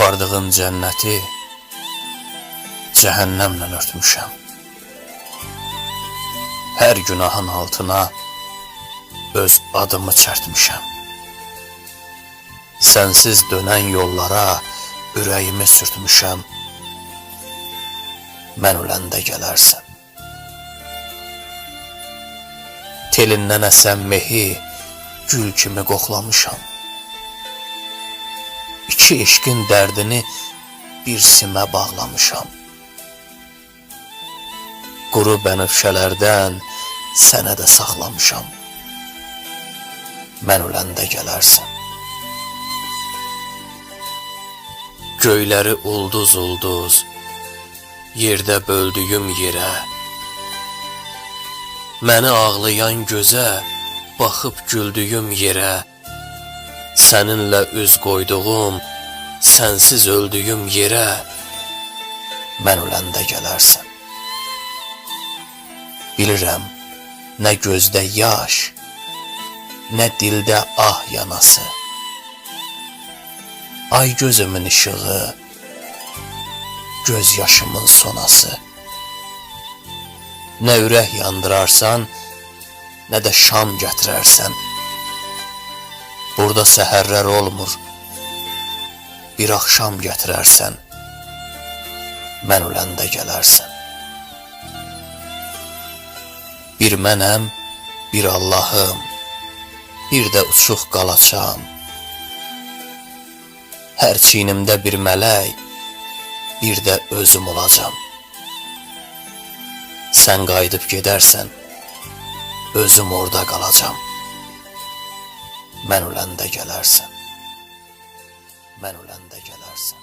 Apardığın cənnəti cəhənnəmlə örtmüşəm. Hər günahın altına öz adımı çərtmişəm. Sənsiz dönən yollara ürəyimi sürtmüşəm. Mən öləndə gələrsən. Telindən əsən mehi gül kimi qoxlamışam. İki eşqin dərdini bir simə bağlamışam. Quru bənövşələrdən sənə də saxlamışam. Mən öləndə gələrsən. Göyləri ulduz ulduz yerdə böldüyüm yerə, məni ağlayan gözə baxıb güldüyüm yerə, səninlə üz qoyduğum, sənsiz öldüyüm yerə, mən öləndə gələrsən. Bilirəm, nə gözdə yaş, nə dildə ah yanası. Ay gözümün işığı, göz yaşımın sonası. Nə ürək yandırarsan, nə də şam gətirərsən. Burada səhərlər olmur, bir axşam gətirərsən. Mən öləndə gələrsən. Bir mənəm, bir Allahım, bir də uçuq qalaçam. Hər çiynimdə bir mələk, bir də özüm olacam. Sən qayıdıb gedərsən, özüm orada qalacam. Mən öləndə gələrsən. Mən öləndə gələrsən.